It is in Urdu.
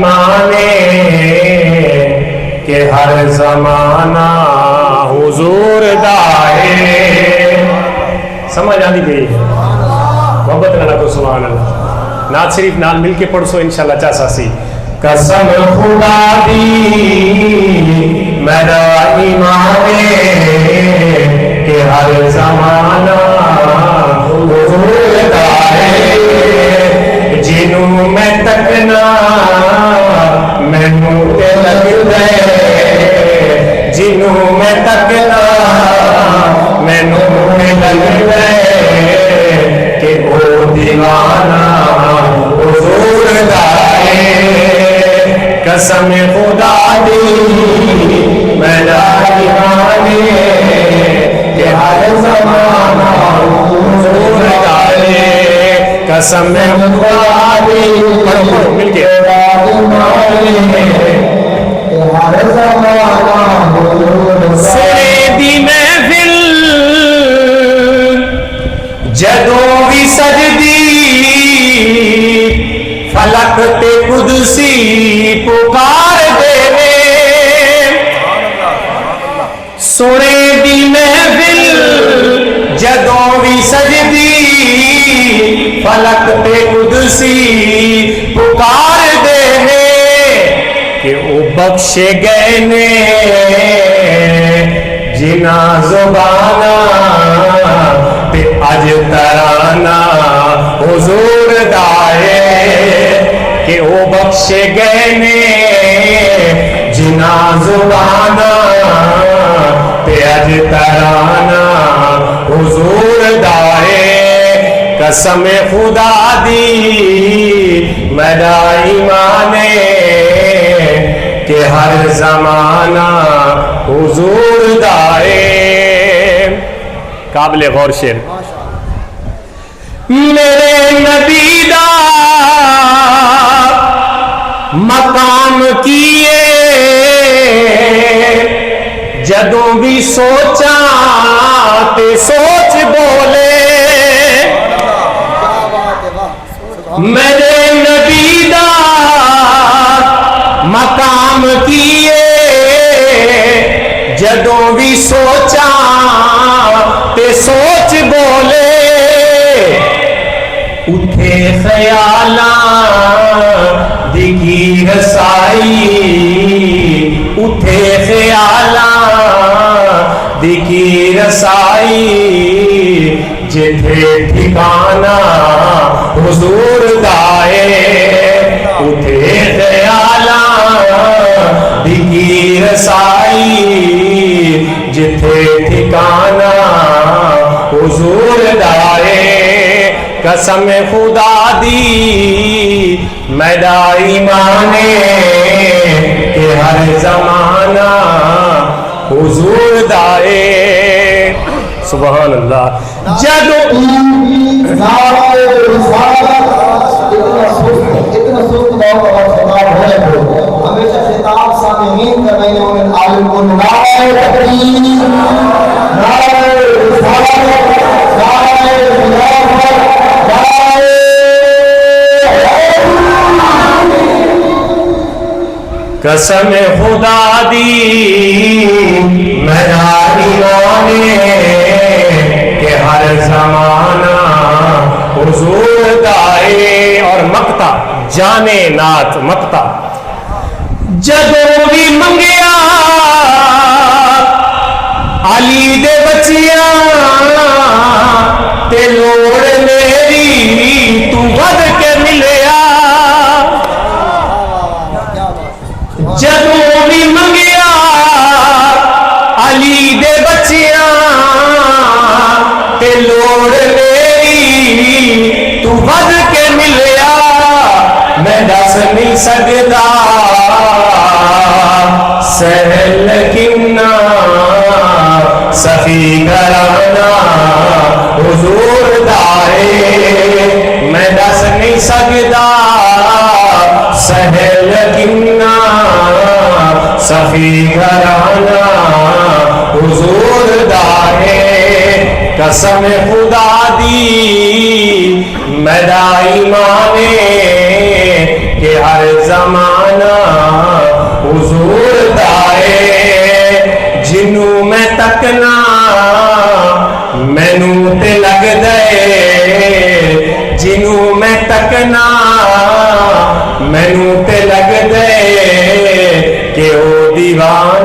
ایمانے کہ ہر زمانہ حضور دائے. سمجھ آدھی پہ محبت نہ کو سبحان اللہ. نعت شریف نال مل کے پڑھ سو انشاءاللہ چاسا سی. قسم خدا دی میرا ایمان ہے کہ ہر زمانہ حضور دائے. جنوں میں تکنا مینوں تے لگ دے, جنوں میں تکنا مینوں تے لگ دے کہ او دیوانہ حضور دائے. قسم خدا دی میرا ایمان ہے کہ ہر زمانہ حضور دائے. قسم خدا دی مل کے ہر زمانہ سنے دی محفل جدوں بھی سجدی فلک تے قدسی پکار دے. سنے دی محفل جدوں بھی سجدی فلک تے قدسی پکار دے کہ او بخشے گئے نے جنا زبانہ تے اج ترانہ حضور دائے. کہ او بخشے گئے نے جنا زبانہ تے اج ترانہ حضور دائے. قسم خدا دی میرا ایمان ہے کہ ہر زمانہ حضور دائے. قابل غور شعر. میرے نبی دا مقام کیے جدوں بھی سوچا تے سوچ بولے. میرے نبی دا مقام کیے جدوں بھی سوچا تے سوچ بولے. اٹھے خیالاں دی کی رسائی, اٹھے خیالاں دی کی رسائی جتھے ٹھکانہ حضور دائے. اٹھے خیالاں دی کی رسائی جتھے ٹھکانہ حضور دائے. قسم خدا دی میرا ایمان ہے کہ ہر زمانہ حضور دائے. سبحان اللہ. جدو ہمیشہ خطاب سامعین کا میں نے عالم کو نعرہ تکبیر نعرہ رسالت نعرہ خلافت قسم خدا دی میرا ایمان ہے کہ ہر زمانہ حضور دائے. اور مقطع جانے نات مقطع. جدوں بھی منگیا علی دے بچیاں تے لوڑ میری تو ود کے ملیا. جدوں بھی منگیا علی دے بچیاں تے لوڑ میری تو ود کے ملیا. میں دس نہیں سکتا سہل کنا سخی گھرانا حضور دائے. میں دس نہیں سکتا سہل کنا سخی گھرانا حضور دائے. قسم خدا دی میرا ایمان ہے کہ ہر زمانہ حضور دائے جنوں میں تکنا مینوں تے لگ دے جنوں میں تکنا مینوں تے لگ دے کہ او دیوان